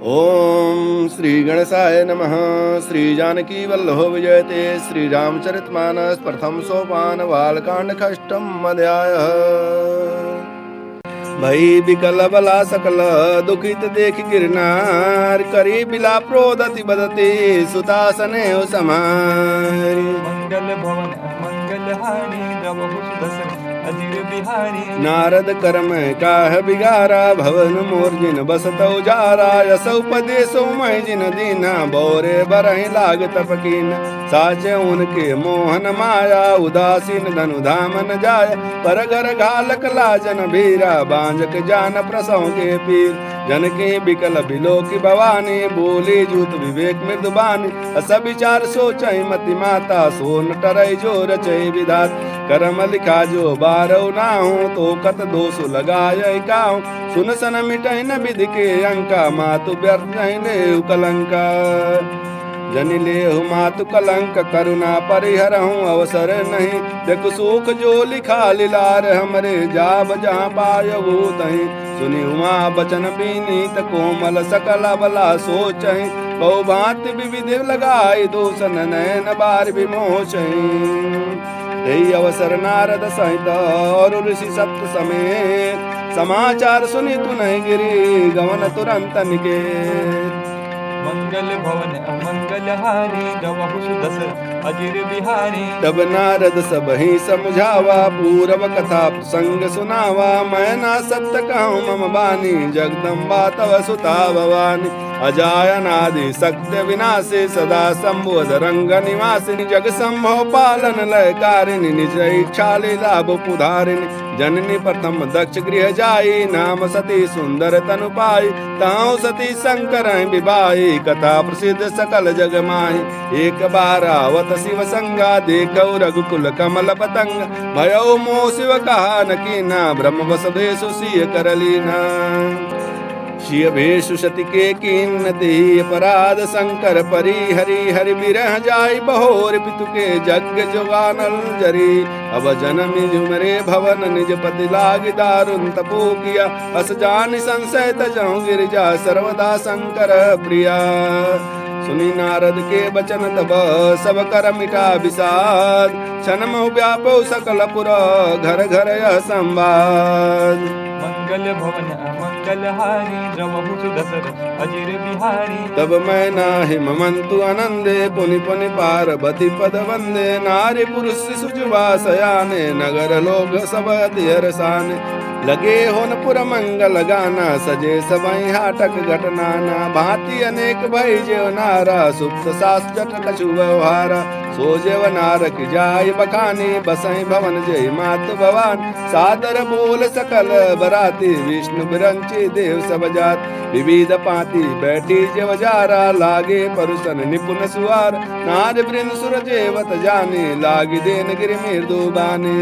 ओम श्री गणेशाय नमः। श्री जानकी वल्लभ विजयते। श्री रामचरितमानस प्रथम सोपान बालकांड खष्टम अध्यायः। भई विकल बला सकल दुखित देख गिरनार करी बिला प्रोदति बदते सुतासने समार। मंगल भवन मंगल हानि द्रवहु सुदर्शन अजीर बिहारी। नारद कर्म काह बिगारा भवन मोर्जिन बसतौ जारा। यसौपदेशो मय जिन दीना बौरे बरहि लाग तपकीन। साचे उनके मोहन माया उदासीन धनु धामन जाय। पर घर घालक लाजन भीरा बांजक जान प्रसव के पीर। जन के बिकल बिलो की भवानी बोली जूत विवेक मृदुबानी। अस विचार सोचई मति माता सो न टरई जो रचय विधात। कर्म लिखा जो बारौ नाहू तो कत दोष लगाय काहू। सुन सन मिटै न विधि के अंका मातु व्यर्थ नहीं ले कलंका। जनि लेहु मातु कलंक करुणा परिहरहु अवसर नहीं। देखु सुख जो लिखा लीलार हमरे जाब जहाँ पायहु तहीं। सुनि उमा बचन बीनीत कोमल सकल बला सोचहि। बहु भांति विविध लगाई दोसन नयन बार विमोचहि। यही अवसर नारद सहित और ऋषि सप्त समेत समाचार सुनि तुनहि गिरी गवन तुरंत निकेत। मंगल भवन अमंगल हारी द्रवहु सुदर्शन अजीर बिहारी। तब नारद सब ही समझावा पूर्व कथा प्रसंग सुनावा। मैं ना सत्य कहूँ मम बानी जगदम्बा तव सुता भवानी। अजाय अनादि सत्य विनाशी सदा संबोध रंग निवासिनी। जग संभव पालन लय कारिणी निज इच्छा लाभ पुधारिणी। जननी प्रथम दक्ष गृह जाई नाम सती सुंदर तनु पाई। ताऊ सती शंकर विवाही कथा प्रसिद्ध सकल जग माही। एक बार आवत शिव संगा देखौ रघुकुल कमल पतंग। भयो मोह शिव कहा न कीना ब्रह्म वसुदेव सिय करलीना। शिव भेषु सती के कीन्नति अपराध शंकर परी हरि हरि बिरह जाय बहोर पितु के जग जोगानल जरी। अब जनमी झुमरे भवन निज पति लाग दारुण तपो किया। अस जान संशय तजहु गिरिजा सर्वदा शंकर प्रिया। सुनी नारद के बचन तब सब कर मिटा विषाद। क्षण मोह व्यापो सकल पुर घर घर यह संवाद। मंगल भवन अमंगल हारी द्रवहु सुदर्शन अजीर बिहारी। तब मैं नाहि ममंतु आनंदे पुनि पुनि पार्वती पद वंदे। नारी पुरुष सुजुबा सयाने नगर लोग सब अति हरसाने। लगे होनपुर मंगल गाना सजे सबई हाटक घटनाना। भांति अनेक भई जेव नारा सुप्त सास जट कछु व्यवहारा। सो जेव नार की जाय बखानी बसई भवन जय मात भवान। सादर बोल सकल बराती विष्णु बिरंची देव सब जात। विविध पाती बैठी जव जारा लागे परुसन निपुण सुवार। नार वृंद सुर जेवत जाने लागी देन गिरि मृदुबानी।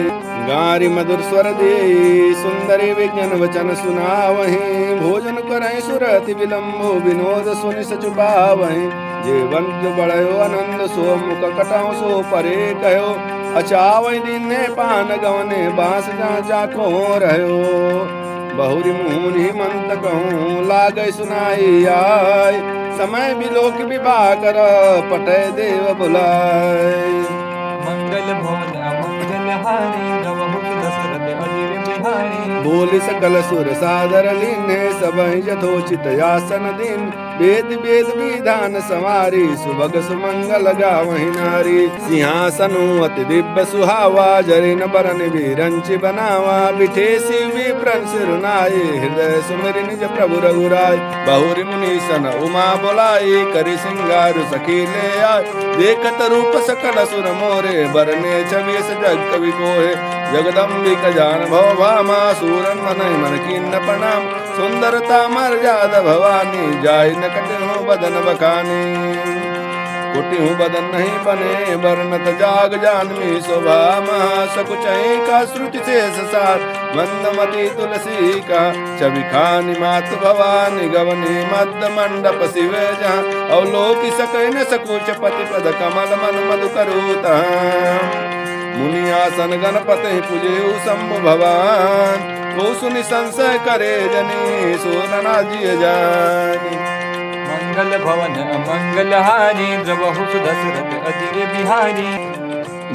गारी मधुर स्वर दे सुंदरी विज्ञान वचन सुनावहीं। भोजन करहीं सुरति विलम्बो विनोद सुनि सचुपावहीं। जीवन जो बढ़यो आनंद सो मुख कटाऊ सो परे कहो। अचावहीं दीने पान गवने बांस जा जाको रहो। बहुरी मुनि मंत कहूँ लागै सुनाई आय। समय बिलोक विवाह कर पटय देव बुलाय। मंगल भवन अमंगल हारी द्रवहु सुदर्शन अजीर बिहारी। बोल सकल सुर सादर लीने सबहि यथोचित आसन दिन। वेद वेद विधान संवारी सुभग सुमंगल गावहि नारी। सिंहासन अति दिव्य सुहावा जरिन बरन विरंचि बनावा। बिठे शिव विप्रन सिरुनाई हृदय सुमिर निज प्रभु रघुराय। बहुरी मुनीसन उमा बोलाई करि सिंगार सखी ले आय। देखत रूप सकल सुर मोरे बरने छवि जग कवि मोहे। जगदम्बिक जान भव भामा सूरन मन मन कीन प्रणाम। सुंदरता मर्यादा भवानी जाय न कटहु बदन बखानी। कुटिहु बदन नहीं बने वर्णत जाग जानवी शोभा। महा सकुचहि का श्रुति शेष सार मंदमती तुलसी का। छवि खानी मातु भवानी गवनी मध्य मंडप शिव जहाँ। अवलोकि सकै न सकुच पति पद कमल मन मधु करुता। मुनि आसन गणपति पूजेउ शंभु भवान। को सुनि संशय करे जनी सोनना जिय जानी। भवन अमंगलहारी द्रवहु सुदशरथ अजिर बिहारी।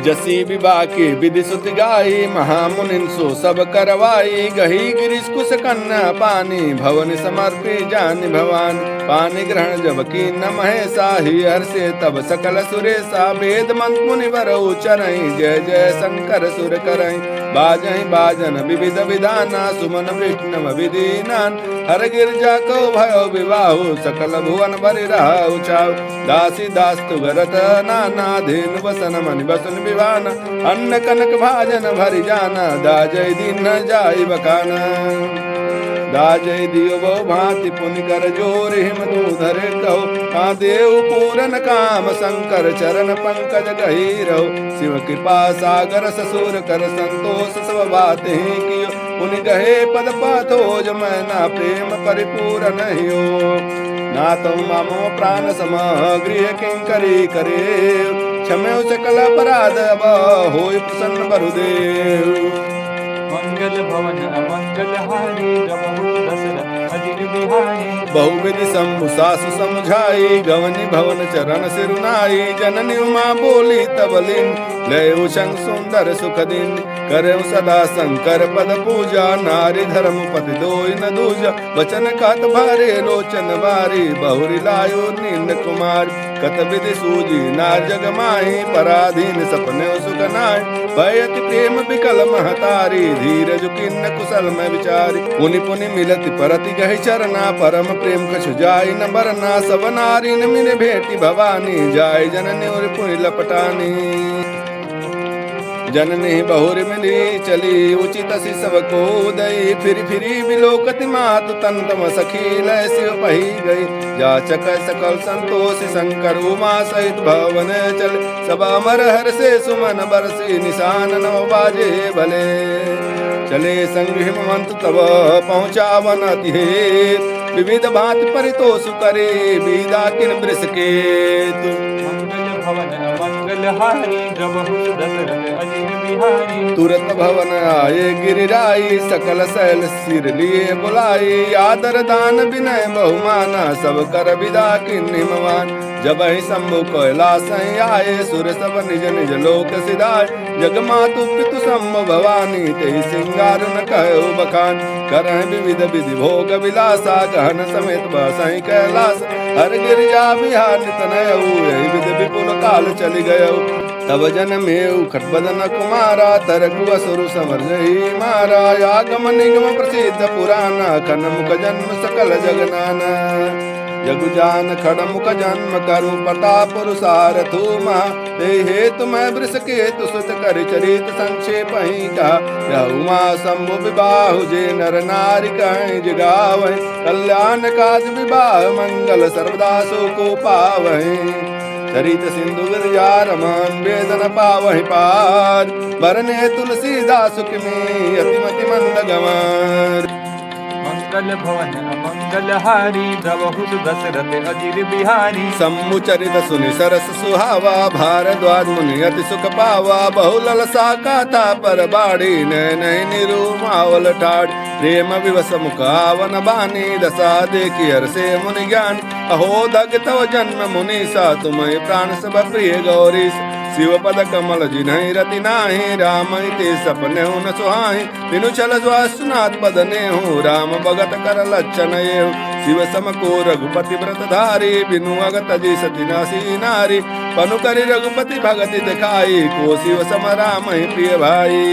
जसी विवाह की विधि सुत गाई महामुनिन सो सब करवाई गही गिरीश कुश कन्या पानी भवन समर्पी जानि भवान पानी ग्रहण जब की न महेशा ही हर्षे तब सकल सुरेशा वेद मंत्र मुनिवर उच्चरई जय जय शंकर सुर करई बाजई बाजन विविध विधाना सुमन विष्णु विदीनान हर गिरजा को भयो विवाहु सकल भुवन बरि रहु चाउ दासी दास्तु गरत नाना धेनु वसन मनि बसन विवान अन्न कनक भाजन भरि जाना दाजय दीन जाय बखाना दाजय दियो बहु भांति पुनि कर जोर हिम दूधर कहो महादेव पूरन काम शंकर चरण पंकज गहीरहो शिव कृपा सागर ससुर कर संतोष सब बात ही कियो पुनि गहे पद पाथोज मैं ना प्रेम परिपूर्ण हियो ना तुम मामो प्राण सम गृह किंकरी करे क्षम्यो सकल अपराध अब होय प्रसन्न वरुदेव। मंगल भवन अमंगल हारी द्रवहु दशरथ अजिर बिहारी। बहुविधि शंभु सासु समझाई गवनी भवन चरण सिरुनाई जननी उमा बोली तबलिन लय संग सुंदर सुख दिन करऊ सदा शंकर पद पूजा नारी धर्म पति दोई न दूजा वचन कत भारे लोचन बारी बहुरी लायु नींद कुमार कत विधि सूजी ना जग माही पराधीन सपने सुख नाय भयति प्रेम विकल महतारी धीरज किन्न कुशल में विचारी पुनि पुनि मिलति परति गहि चरना परम प्रेम कछु जाय न बरना सब नारी न मिले भेटी भवानी जाय जननी और पुनि लपटानी जननी बहुर मिली चली उचित सी सब को दई फिरी बिलोकति मातु तंतम सखी लय शिव पही गई जाचक सकल संतोष शंकर उमा सहित भवन चल सब अमर हर से सुमन बरसी निशान नव बाजे भले चले संग हिमवंत तब पहुँचावन अति हेत विविध भांति परितोष करे बीदा किन वृष केतु। मंगल भवन अमंगल हारी द्रवहु दशरथ अजिर बिहारी। तुरत भवन आए गिरिराई सकल शैल सिर लिए बुलाई आदर दान विनय बहुमाना सब कर विदा किन्निमवान जब ही शंभु कैलास आए सुर सब निज निज लोक सिधाय जग मातु पितु शंभु भवानी ते सिंगार न कहो बखान करह विविध विधि भोग विलासा गहन समेत बसहि कैलास हर गिरिजा बिहार नितनयऊ यही विधि विपुल काल चली गयऊ तब जनमेऊ खटबदन कुमारा तरकु असुर समर्जही मारा आगम निगम प्रसिद्ध पुराना खन मुख जन्म सकल जगनाना जगुजान खड़मुख जन्म करु प्रताप पुरुषारथु महा ते हेतु मैं वृष केतु सुत कर चरित संक्षेप ही कहा उमा शंभु विबाहु जे नर नारी कहीं जगावै कल्याण काज विवाह मंगल सर्वदा सो को पावै चरित सिंधु गिरिजा रमन वेदन पावहि पार बरने तुलसीदास में अतिमति मंद गंवार। मंगल भवन अमंगल हारी द्रवहु दशरथ अजिर बिहारी। सम्मु चरित सुनि सरस सुहावा भारद्वाज मुनि अति सुख पावा बहुलल साकाता पर बाड़ी नैन निरुमावल ठाड़ प्रेम विवश मुखावन बानी दशा देखी हर से मुनि ज्ञान अहो दग तव जन्म मुनीसा तुम्हें प्राण सब प्रिय गौरीश शिव पद कमल जिन्हि रति नाही राम ते सपने न सुहाई बिनु छल सुनाथ पद नेहु राम भगत कर लक्षण येहु शिव सम को रघुपति व्रत धारी बिनु अगत जी सती नासी नारी पनु करि रघुपति भगति दिखाई को शिव सम राम ही प्रिय भाई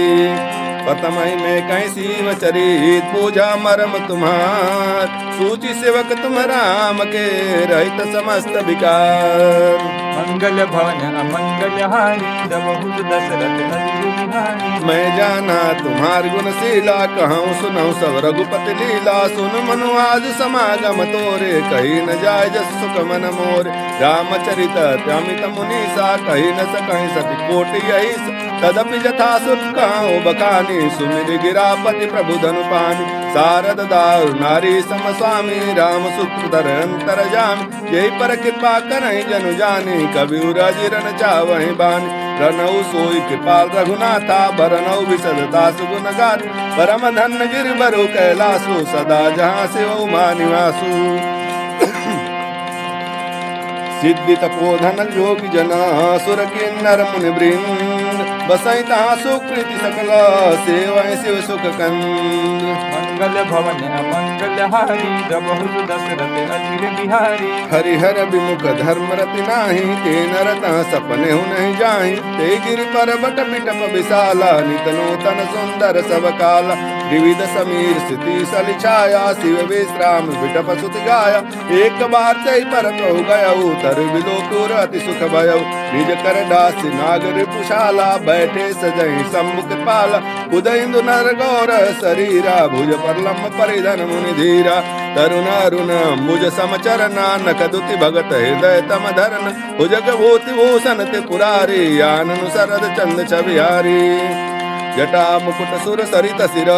पतमहि में कहीं शिव चरित पूजा मरम तुम्हार सूचि सेवक तुम राम के रहित समस्त विकार। मंगल भवन अमंगल हारी द्रवहु दशरथ अजिर बिहारी। मैं जाना तुम्हार गुणशीला कहूँ सुनऊ सब रघुपति लीला सुन मनु आज समागम तोरे कही न जाय जस सुख मन मोर रामचरित अमित मुनीसा कही न सकहि सति कोटि यही तदपि जथा सुख कहूँ बखानी सुमिर गिरापति प्रभु धनु पानी शारद दारु नारी सम स्वामी राम सूत्र अंतर जामी यही पर कृपा करहि जनु जानी कबि रजिरन चावहि बानी रनऊ सोई कृपाल रघुनाथा बरनऊ विशदता सुगुन गात परम धन गिरबरु कैलासु सदा जहाँ शिव उमा निवासु सिद्धि तपोधन जोगी जना सुर किन्नर मुनि वृंद बसई तहाँ सुकृति सकल सेवय शिव सुख कंद। मंगल भवन अमंगल हारी जबहु दशरथ अजिर बिहारी। हरिहर विमुख धर्म रति नाही ते नरता सपने हु नहीं जाहि। ते गिरि पर्वत बिटप विशाला नित नूतन सुंदर सब काला। त्रिविध समीर स्थिति सलि छाया शिव विश्राम बिटप सुत गाया। एक बार तै पर कहु गयउ तर विलोकुर अति सुख भयउ। निज कर दासी नागर पुशाला बैठे सजहि सम्मुख पाला। उदयंदु नर गौर शरीरा भुज पर लम परिधन मुनि धीरा। तरुण अरुण मुझ समचरना नख दुति भगत हृदय तम धरन। भुजग भूति भूषण त्रिपुरारी आननु शरद चंद छविहारी। जटा मुकुट सुर सरित सिर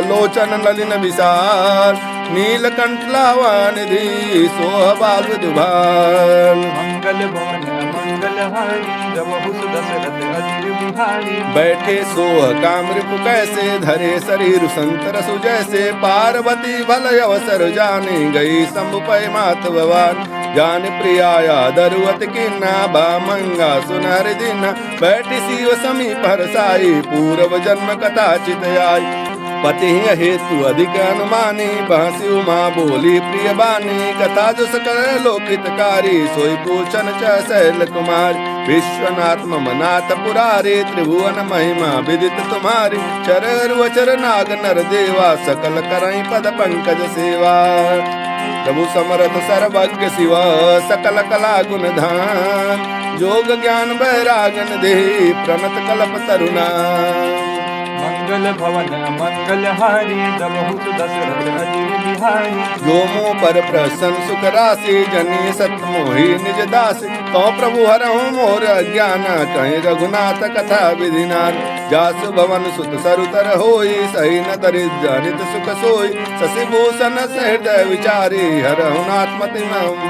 लोचन ललिन विशाल। नीलकंठ लावा निधि सोह बाल दुभाल। मंगल भवन मंगल हारी जबहु दशरथ अजिर बिहारी। बैठे सोह काम रिपु कैसे धरे शरीर संतर सुजैसे। पार्वती भल अवसर जाने गई शंभु पै मात भवान। जान प्रियाया दरुवत किन्ना बामंगा सुनर दिन। बैठी शिव समीप हरसाई पूर्व जन्म कथा चित आई। पति हेतु अधिक अनुमानी बहसी उमा बोली प्रिय बानी। कथा जो सकल लोकितकारी सोई पूछन च शैल कुमार। विश्वनाथ मम नाथ पुरारी त्रिभुवन महिमा विदित तुम्हारी। चरर वचर नाग नर देवा सकल करई पद पंकज सेवा। प्रभु समर्थ सर्वज्ञ शिव सकल कला गुण धाम। जोग ज्ञान वैरागन दे प्रणत कल्प तरुणा। मंगल भवन मंगल हारी जबहु दशरथ अजिर बिहारी। जो मोह पर प्रसन्न सुख राशि जनी सत मोहि निज दास। तो प्रभु हरहु मोर अज्ञान कहीं रघुनाथ कथा विधिनाथ। जासु भवन सुत सरुतर होई सही न दरिद्र नित सुख सोई। शशि भूषण हृदय विचारी हरहु नाथ मति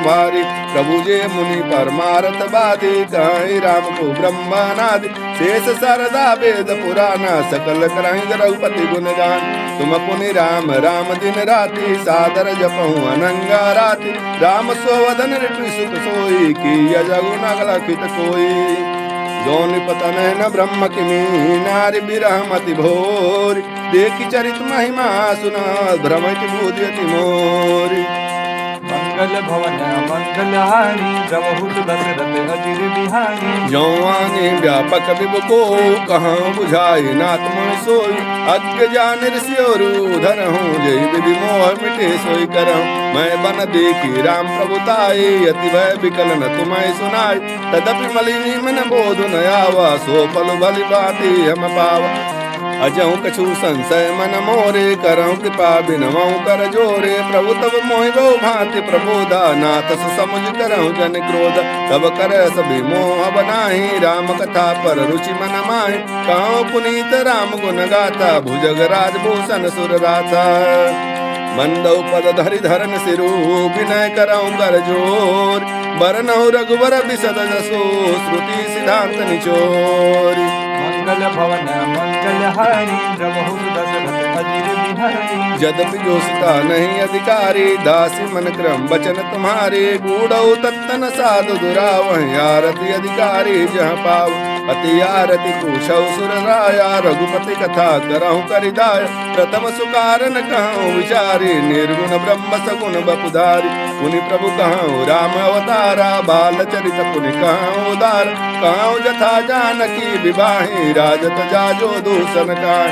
भारी। प्रभु जे मुनि परमारथ बादी कहीं राम को ब्रह्मानादि। शेष शारदा वेद पुराना सकल कराई रघुपति गुण गान। तुम पुनि राम राम दिन राति सादर जपहु अनंगा राति। राम सोवदन ऋतु सुख सोई की जगु नगलखित कोई। जौन पतन न ब्रह्म किमी नारी विरहमति भोरी। देखि चरित महिमा सुना भ्रमित बुद्धि मोरी। मंगल भवन मंगल हारी जबहु दशरथ अजिर बिहारी। जौआनी व्यापक विभुको कहाँ बुझाई नाथ मोहि सोई। अज्ञ जान ऋषियोरु धरहूँ जय विधि मोह मिटे सोई करहूँ। मैं बन देखी राम प्रभुताई अति भय विकल न तुम्हें सुनाई। तदपि मलिनी मन बोध न आवा सो पल भली बाती हम पावा। अजहु कछु संशय मन मोरे करहु कृपा बिनवहु कर जोरे। प्रभु तब मोहि बहु भांति प्रबोधा नाथ समुझ करहु जन क्रोध। तब कर सभी मोह बनाहि राम कथा पर रुचि मन माहि। कहूँ पुनीत राम गुण गाथा भुजग राजभूषण सुर राथा। मंदौ पद धरि धरन सिरु विनय करहु कर जोर। बरनहु रघुवर बिसद जसो श्रुति सिद्धांत निचोर। मंगल भवन मंगल हारी जबहु दशरथ अजिर बिहारी। यद्यपि जोशिता नहीं अधिकारी दासी मन क्रम बचन तुम्हारे। गूढ़ऊ तत्तन साधु दुरावह आरती अधिकारी जहाँ पाव। अति आरती पूछौ सुर राया रघुपति कथा करहु करिदाय। प्रथम सुकारन कहूँ विचारी निर्गुण ब्रह्म सगुण बपुधारी। पुनि प्रभु कहूँ राम अवतारा बाल चरित पुनि कहूँ उदार। कहूँ जथा जानकी विवाही राजत जाजो दूषण काय।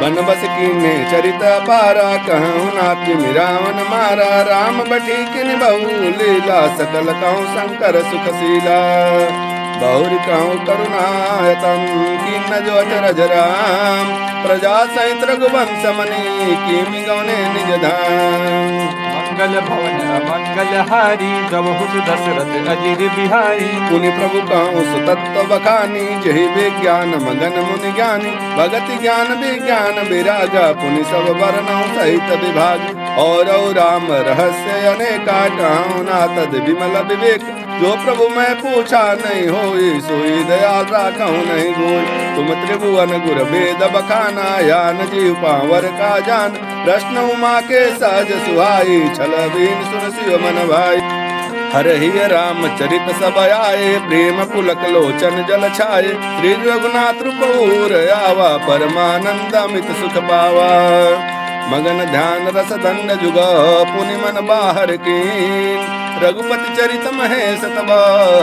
बन बस कीने चरित पारा कहूँ नाति रावण मारा। राम बठी किन बहु लीला सकल कहूँ शंकर सुखशीला। बहुरी कहूँ करुणायतम किन्न जो अचरज राम। प्रजा सहित रघुवंश मनि किमि गौने निज धाम। मंगल भवन मंगल हारी जबहु दशरथ अजिर बिहारी। पुनि प्रभु कहूँ सुतत्व बखानी जहि विज्ञान मगन मुनि ज्ञानी। भगति ज्ञान विज्ञान विरागा पुनि सब वर्णौ सहित विभाग। और राम रहस्य अनेका कहूँ नातद विमल विवेक। जो प्रभु मैं पूछा नहीं होई सोई दयाल राखहु नहीं गोई। तुम त्रिभुवन गुर वेद बखाना यान जीव पावर का जान। प्रश्न उमा के सहज सुहाई छल बीन सुन शिव मन भाई। हरहि रामचरित सब आए, प्रेम पुलक लोचन जल छाए। श्री रघुनाथ रूपऊर आवा, परमानंद अमित सुख पावा। मगन ध्यान रस दंड जुग, पुनि मन बाहर कीन। रघुपति चरित महेश तब,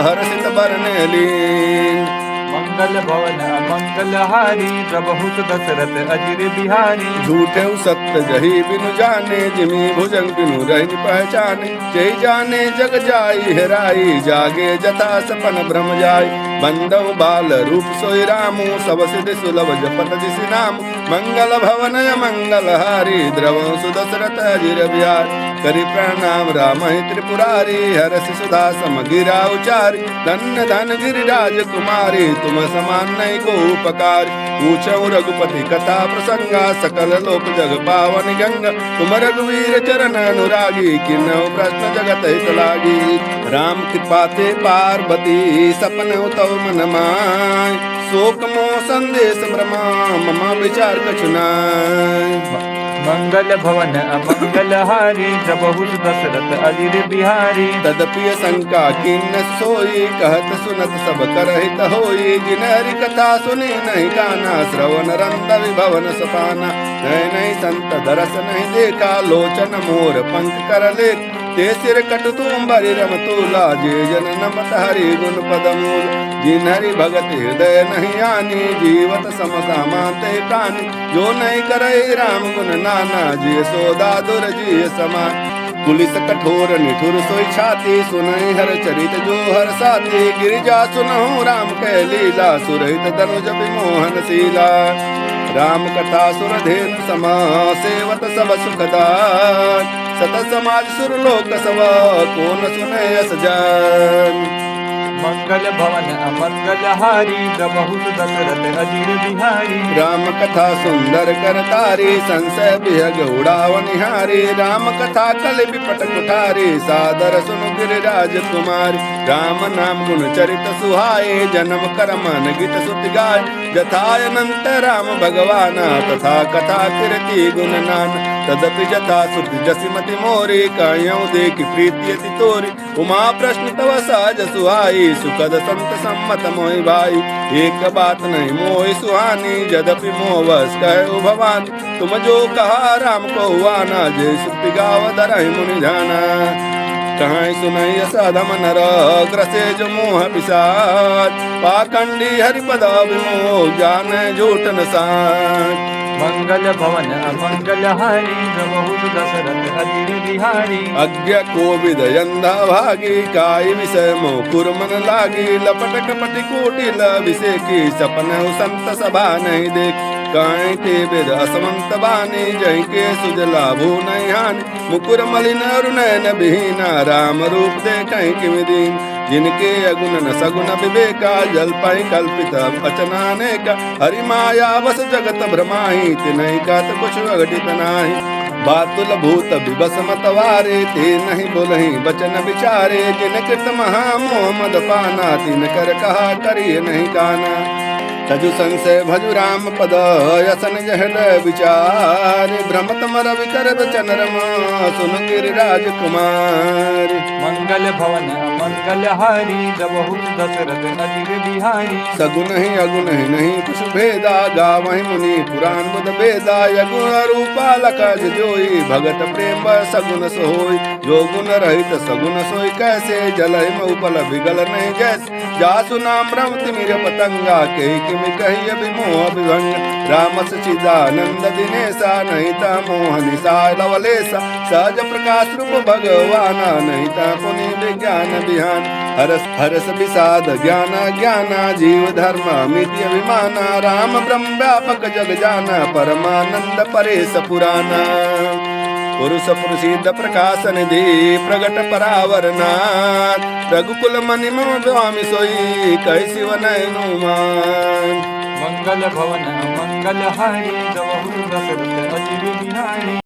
हर्षित बरने लीन। मंगल भवन मंगल हारी, प्रभु दशरथ अजिर बिहारी। झूठे सत्य जही बिनु जाने, जिमी भुजंग बिनु रही पहचाने। जय जाने जग जाई हेराई, जागे जथा सपन भ्रम जाई। बंदव बाल रूप सोई रामू, सब सिद्धि सुलभ जपत जिसि नाम। मंगल भवन मंगल हारी, द्रवं सुदशरथ अजिर बिहारी। करि प्रणाम राम त्रिपुरारी, हरषि सुधा सम गिरा उचारी। धन्य धन गिरिराज कुमारी, तुम समान नहीं को उपकार। पूछऊं रघुपति कथा प्रसंगा, सकल लोक जग पावन गंगा। तुम रघुवीर चरण अनुरागी, किन्हु प्रश्न जगत हित लागी। राम कृपा ते पार्वती, सपन तव मन माय। शोक मोह संदेश ब्रह्मा, मम विचार कछु नाय। मंगल भवन अमंगल हारी, प्रभु दशरथ अजिर बिहारी। तदपि शंका किन्न सोई, कहत सुनत सब करहित होई। जिन हरि कथा सुनी नहीं गाना, श्रवण रंद विभवन सपाना। नहीं नहीं संत दरस नहीं देखा, लोचन मोर पंख कर लेख। ते सिर कटु तुम बरि रम तूला, जे जन नमत हरि गुण पदमूल। जिन हरि भगत हृदय नहीं आनी, जीवत समसामाते प्राणी। जो नहीं करे राम गुण नाना, जिय सोदा दुर जिय समान। पुलिस कठोर निठुर सोई छाती, सुनहि हर चरित जो हर साथी। गिरिजा सुनहु राम कै लीला, सुरहित धनुज विमोहन शीला। राम कथा सुरधेनु समा, सेवत सब सुखदान। सत समाज सुर लोक सवा, कौन सुने यस जान। मंगल भवन अमंगल हारी, प्रभु दशरथ अजिर बिहारी। राम कथा सुंदर करतारी, संशय बिहग उड़ावनिहारी। राम कथा कल विपट कुठारी, सादर सुनु गिरिराज कुमारी। राम नाम गुण चरित सुहाए, जन्म कर्मन गीत सुत गाय। जथाय अनंत राम भगवाना, तथा कथा कीर्ति गुण नान। तदपि जथा सुति जसिमति मोरी, कायऊ देखि प्रीति अति तोरी। उमा प्रश्न तव सहज सुहाई, सुखद संत सम्मत मोहि भाई। एक बात नहीं मोहि सुहानी, यद्यपि मोह वश कहे भवानी। तुम जो कहा राम को हुआना, जय सुप्ति गाव धरहि मुनि ध्याना। कहाँ सुनहि साधम नर, ग्रसे जो मोह पिशाच। पाखंडी हरिपद विमोह, जान झूठ न साच। मंगल भवन अमंगल हारी, प्रभु दशरथ अजिर बिहारी। अज्ञ कोविद यंधा भागी, काय विषय मोह कुरमन लागी। लपट कपटि कुटिल अभिषेकी, सपन संत सभा नहीं देख। काय ते वेद असमंत बानी, जहि के सुजला भू नहीं हानि। मुकुर मलिन अरुणैन विहीना, राम रूप देखहि किमि दीन। जिनके अगुण न सगुण विवेका, जल पाई कल्पित अचनानेका। हरि माया बस जगत भ्रमाहि, तिनहि कहत कुछ अघटित नाहि। बातुल भूत विबस मतवारे, ते नहीं बोलहि वचन विचारे। जिन कृत महामोह मद पाना, तिन कर कहा करिय नहीं काना। तजु संशय भजु राम पद, यसन हृदय विचार। भ्रमत मर विकर बचन रमा, सुन गिरिराज कुमार। मंगल भवन मंगल हारी, प्रभु दशरथ अजिर बिहारी। सगुन ही अगुण ही नहीं कुछ भेदा, गावहि मुनि पुराण बुध वेदा। यगुण रूपा लखज जोई, भगत प्रेम सगुन सोई। जो गुण रहित सगुन सोई कैसे, जलहि मऊपल विगल नहीं जैसे। जासु नाम रमति मिर पतंगा, कही किमि कही अभिमोह विभंग। राम सचिदानंद दिनेशा, नहीं ता मोह निसाय लवलेशा। सहज प्रकाश रूप भगवाना, नहीं ता पुनि विज्ञान बिहान। हरस हरस विषाद ज्ञान ज्ञाना, जीव धर्म मिति अभिमाना। राम ब्रह्म व्यापक जग जाना, परमानंद परेश पुराना। पुरुष प्रसिद्ध प्रकाश निधि, प्रगट परावरनाथ। रघुकुल मनि मम स्वामी सोई, कहि शिव नयनुमान। मंगल भवन मंगल हारी, प्रभु दशरथ अजिर बिहारी।